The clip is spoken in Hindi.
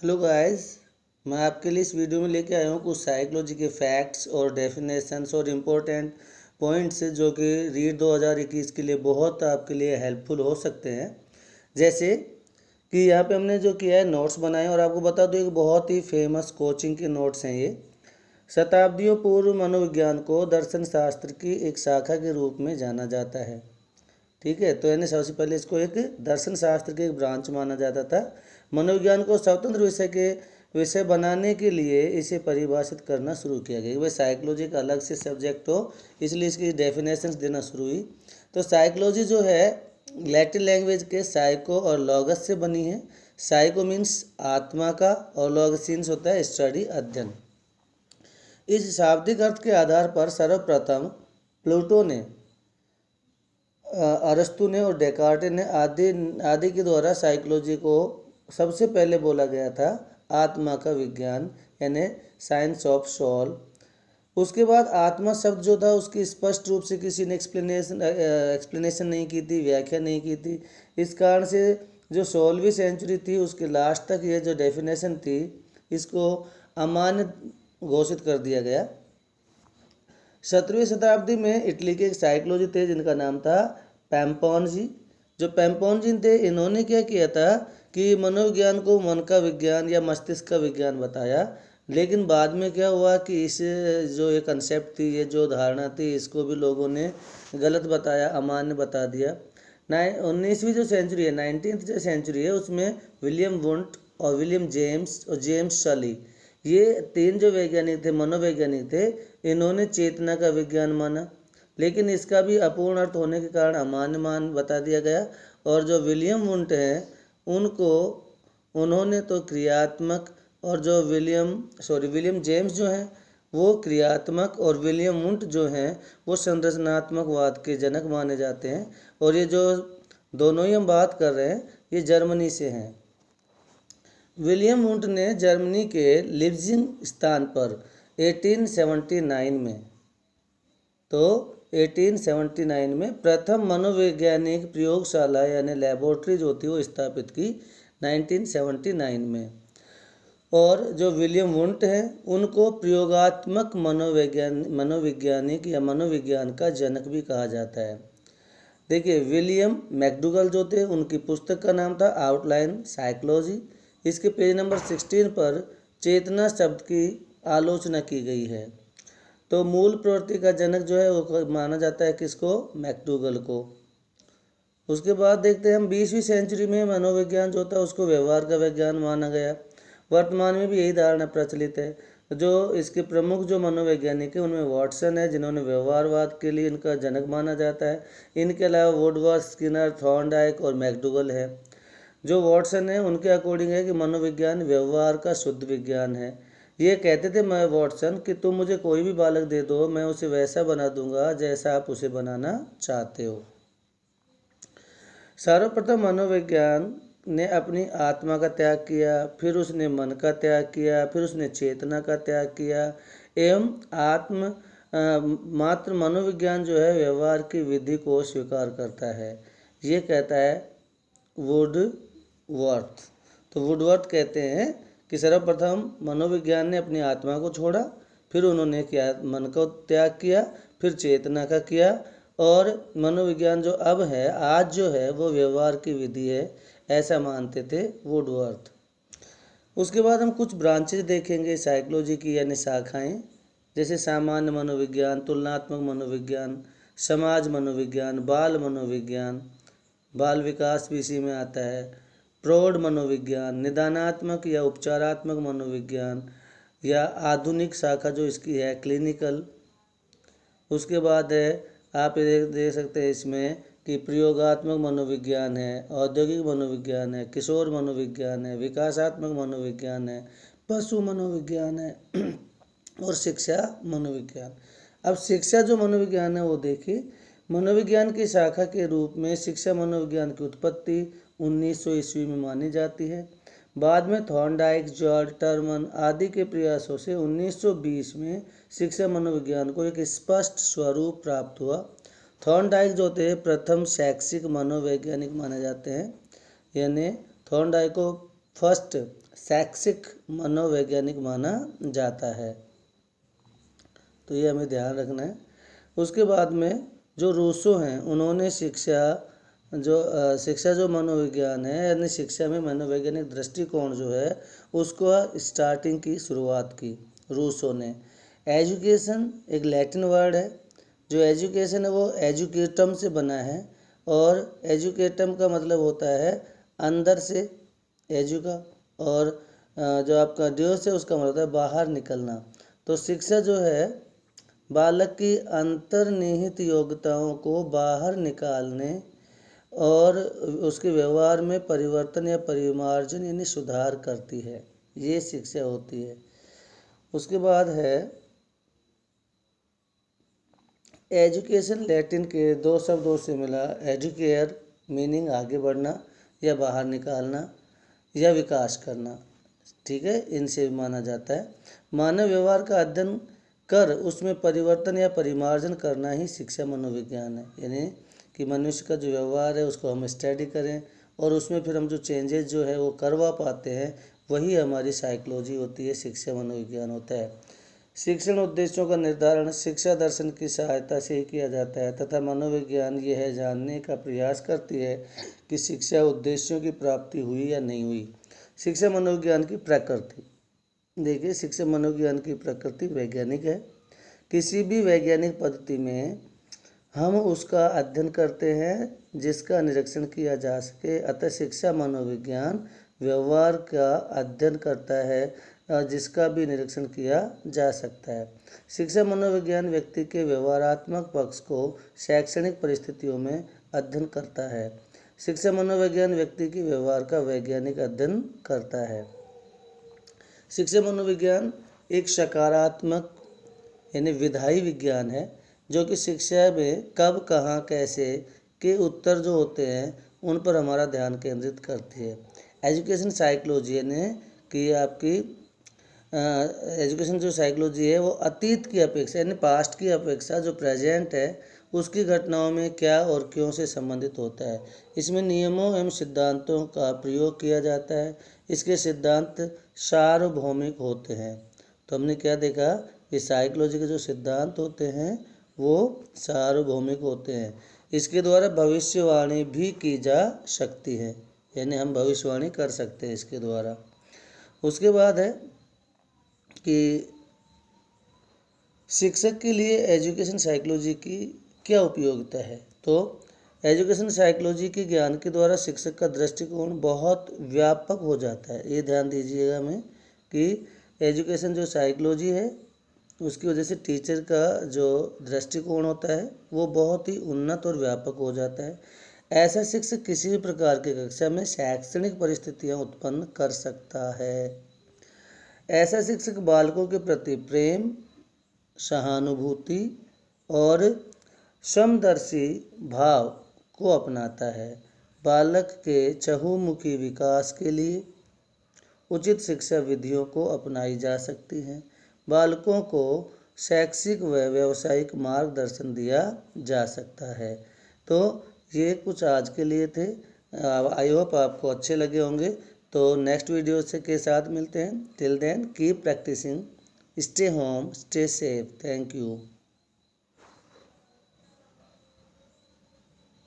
हेलो गाइस, मैं आपके लिए इस वीडियो में लेके आया हूँ कुछ साइकोलॉजी के फैक्ट्स और डेफिनेशंस और इम्पोर्टेंट पॉइंट्स जो कि रीड 2021 के लिए बहुत आपके लिए हेल्पफुल हो सकते हैं। जैसे कि यहाँ पे हमने जो किया है नोट्स बनाए, और आपको बता दूँ एक बहुत ही फेमस कोचिंग के नोट्स हैं ये। शताब्दियों पूर्व मनोविज्ञान को दर्शन शास्त्र की एक शाखा के रूप में जाना जाता है। ठीक है, तो यानी सबसे पहले इसको एक दर्शन शास्त्र के एक ब्रांच माना जाता था। मनोविज्ञान को स्वतंत्र विषय बनाने के लिए इसे परिभाषित करना शुरू किया गया। भाई साइकोलॉजी का अलग से सब्जेक्ट हो, इसलिए इसकी डेफिनेशंस देना शुरू हुई। तो साइकोलॉजी जो है लैटिन लैंग्वेज के साइको और लॉगस से बनी है। साइको मीन्स आत्मा का और लॉगस मीन्स होता है स्टडी, अध्ययन। इस शाब्दिक अर्थ के आधार पर सर्वप्रथम प्लूटो ने, अरस्तु ने और डेकार्टे ने आदि के द्वारा साइकोलॉजी को सबसे पहले बोला गया था आत्मा का विज्ञान, यानी साइंस ऑफ सोल। उसके बाद आत्मा शब्द जो था उसकी स्पष्ट रूप से किसी ने एक्सप्लेनेशन नहीं की थी, व्याख्या नहीं की थी। इस कारण से जो 16वीं सेंचुरी थी उसके लास्ट तक ये जो डेफिनेशन थी इसको अमान्य घोषित कर दिया गया। 17वीं शताब्दी में इटली के एक साइकोलॉजी थे जिनका नाम था पैम्पोनजी। जो पैम्पोनजी थे इन्होंने क्या किया था कि मनोविज्ञान को मन का विज्ञान या मस्तिष्क का विज्ञान बताया। लेकिन बाद में क्या हुआ कि इस जो ये कंसेप्ट थी, ये जो धारणा थी, इसको भी लोगों ने गलत बताया, अमान्य बता दिया। 19वीं जो सेंचुरी है, 19th जो सेंचुरी है, उसमें विलियम वुंट और विलियम जेम्स और जेम्स शली, ये तीन जो वैज्ञानिक थे, मनोवैज्ञानिक थे, इन्होंने चेतना का विज्ञान माना। लेकिन इसका भी अपूर्ण अर्थ होने के कारण अमान्य मान बता दिया गया। और जो विलियम वुंट हैं उन्होंने तो क्रियात्मक, और जो विलियम जेम्स जो हैं वो क्रियात्मक, और विलियम वुंट जो हैं वो संरचनात्मकवाद के जनक माने जाते हैं। और ये जो दोनों ही हम बात कर रहे हैं ये जर्मनी से हैं। विलियम वुंट ने जर्मनी के लिप्जिग स्थान पर 1879 में प्रथम मनोवैज्ञानिक प्रयोगशाला यानी लेबोरेटरी जो थी वो स्थापित की 1979 में। और जो विलियम वुंट हैं उनको प्रयोगात्मक मनोवैज्ञानिक या मनोविज्ञान का जनक भी कहा जाता है। देखिए, विलियम मैकडूगल जो थे उनकी पुस्तक का नाम था आउटलाइन साइकोलॉजी। इसके पेज नंबर 16 पर चेतना शब्द की आलोचना की गई है। तो मूल प्रवृत्ति का जनक जो है वो माना जाता है किसको? मैकडूगल को। उसके बाद देखते हैं हम 20वीं सेंचुरी में मनोविज्ञान जो था उसको व्यवहार का विज्ञान माना गया। वर्तमान में भी यही धारणा प्रचलित है। जो इसके प्रमुख जो मनोवैज्ञानिक है उनमें वाटसन है जिन्होंने व्यवहारवाद के लिए इनका जनक माना जाता है। इनके अलावा वुडवर्थ, स्किनर, थॉर्नडाइक और मैकडूगल है। जो वाटसन है उनके अकॉर्डिंग है कि मनोविज्ञान व्यवहार का शुद्ध विज्ञान है। ये कहते थे मैं वाटसन कि तुम मुझे कोई भी बालक दे दो, मैं उसे वैसा बना दूंगा जैसा आप उसे बनाना चाहते हो। सर्वप्रथम मनोविज्ञान ने अपनी आत्मा का त्याग किया, फिर उसने मन का त्याग किया, फिर उसने चेतना का त्याग किया एवं मात्र मनोविज्ञान जो है व्यवहार की विधि को स्वीकार करता है। ये कहता है वुडवर्थ। तो वुडवर्थ कहते हैं कि सर्वप्रथम मनोविज्ञान ने अपनी आत्मा को छोड़ा, फिर उन्होंने क्या मन को त्याग किया, फिर चेतना का किया, और मनोविज्ञान जो अब है आज जो है वो व्यवहार की विधि है, ऐसा मानते थे वुडवर्थ। उसके बाद हम कुछ ब्रांचेज देखेंगे साइकोलॉजी की यानी शाखाएं, जैसे सामान्य मनोविज्ञान, तुलनात्मक मनोविज्ञान, समाज मनोविज्ञान, बाल मनोविज्ञान, बाल विकास भी इसी में आता है, प्रौढ़ मनोविज्ञान, निदानात्मक या उपचारात्मक मनोविज्ञान, या आधुनिक शाखा जो इसकी है क्लिनिकल। उसके बाद है आप देख सकते हैं इसमें कि प्रयोगात्मक मनोविज्ञान है, औद्योगिक मनोविज्ञान है, किशोर मनोविज्ञान है, विकासात्मक मनोविज्ञान है, पशु मनोविज्ञान है और शिक्षा मनोविज्ञान। अब शिक्षा जो मनोविज्ञान है वो देखिए, मनोविज्ञान की शाखा के रूप में शिक्षा मनोविज्ञान की उत्पत्ति 1900 ईस्वी में मानी जाती है। बाद में थॉर्नडाइक, जॉर्ज टर्मन आदि के प्रयासों से 1920 में शिक्षा मनोविज्ञान को एक स्पष्ट स्वरूप प्राप्त हुआ। थॉर्नडाइक जो थे प्रथम शैक्षिक मनोवैज्ञानिक माने जाते हैं, यानी थॉर्नडाइक को फर्स्ट शैक्षिक मनोवैज्ञानिक माना जाता है। तो ये हमें ध्यान रखना है। उसके बाद में जो रूसो हैं उन्होंने शिक्षा जो मनोविज्ञान है यानी शिक्षा में मनोवैज्ञानिक दृष्टिकोण जो है उसको स्टार्टिंग की शुरुआत की रूसो ने। एजुकेशन एक लैटिन वर्ड है। जो एजुकेशन है वो एजुकेटम से बना है और एजुकेटम का मतलब होता है अंदर से एजु का, और जो आपका ड्यूस है उसका मतलब होता है बाहर निकलना। तो शिक्षा जो है बालक की अंतर्निहित योग्यताओं को बाहर निकालने और उसके व्यवहार में परिवर्तन या परिमार्जन यानी सुधार करती है, ये शिक्षा होती है। उसके बाद है एजुकेशन लैटिन के दो शब्दों से मिला। एजुकेयर मीनिंग आगे बढ़ना या बाहर निकालना या विकास करना, ठीक है, इनसे माना जाता है। मानव व्यवहार का अध्ययन कर उसमें परिवर्तन या परिमार्जन करना ही शिक्षा मनोविज्ञान है। यानी कि मनुष्य का जो व्यवहार है उसको हम स्टडी करें और उसमें फिर हम जो चेंजेस जो है वो करवा पाते हैं, वही हमारी साइकोलॉजी होती है, शिक्षा मनोविज्ञान होता है। शिक्षण उद्देश्यों का निर्धारण शिक्षा दर्शन की सहायता से ही किया जाता है तथा मनोविज्ञान यह जानने का प्रयास करती है कि शिक्षा उद्देश्यों की प्राप्ति हुई या नहीं हुई। शिक्षा मनोविज्ञान की प्रकृति देखिए, शिक्षा मनोविज्ञान की प्रकृति वैज्ञानिक है। किसी भी वैज्ञानिक पद्धति में हम उसका अध्ययन करते हैं जिसका निरीक्षण किया जा सके। अतः शिक्षा मनोविज्ञान व्यवहार का अध्ययन करता है जिसका भी निरीक्षण किया जा सकता है। शिक्षा मनोविज्ञान व्यक्ति के व्यवहारात्मक पक्ष को शैक्षणिक परिस्थितियों में अध्ययन करता है। शिक्षा मनोविज्ञान व्यक्ति के व्यवहार का वैज्ञानिक अध्ययन करता है। शिक्षा मनोविज्ञान एक सकारात्मक यानी विधायी विज्ञान है जो कि शिक्षा में कब, कहाँ, कैसे के उत्तर जो होते हैं उन पर हमारा ध्यान केंद्रित करती है। एजुकेशन साइकोलॉजी यानी कि आपकी एजुकेशन जो साइकोलॉजी है वो अतीत की अपेक्षा यानी पास्ट की अपेक्षा जो प्रेजेंट है उसकी घटनाओं में क्या और क्यों से संबंधित होता है। इसमें नियमों एवं सिद्धांतों का प्रयोग किया जाता है। इसके सिद्धांत सार्वभौमिक होते हैं। तो हमने क्या देखा कि साइकोलॉजी के जो सिद्धांत होते हैं वो सार्वभौमिक होते हैं। इसके द्वारा भविष्यवाणी भी की जा सकती है, यानी हम भविष्यवाणी कर सकते हैं इसके द्वारा। उसके बाद है कि शिक्षक के लिए एजुकेशन साइकोलॉजी की क्या उपयोगिता है। तो एजुकेशन साइकोलॉजी के ज्ञान के द्वारा शिक्षक का दृष्टिकोण बहुत व्यापक हो जाता है। ये ध्यान दीजिएगा में कि एजुकेशन जो साइकोलॉजी है उसकी वजह से टीचर का जो दृष्टिकोण होता है वो बहुत ही उन्नत और व्यापक हो जाता है। ऐसा शिक्षक किसी भी प्रकार की कक्षा में शैक्षणिक परिस्थितियाँ उत्पन्न कर सकता है। ऐसा शिक्षक बालकों के प्रति प्रेम, सहानुभूति और समदर्शी भाव को अपनाता है। बालक के चहुमुखी विकास के लिए उचित शिक्षा विधियों को अपनाई जा सकती हैं। बालकों को शैक्षिक व व्यावसायिक मार्गदर्शन दिया जा सकता है। तो ये कुछ आज के लिए थे। आई होप आपको अच्छे लगे होंगे। तो नेक्स्ट वीडियो से के साथ मिलते हैं। Till then keep practicing, stay home, stay safe. Thank you.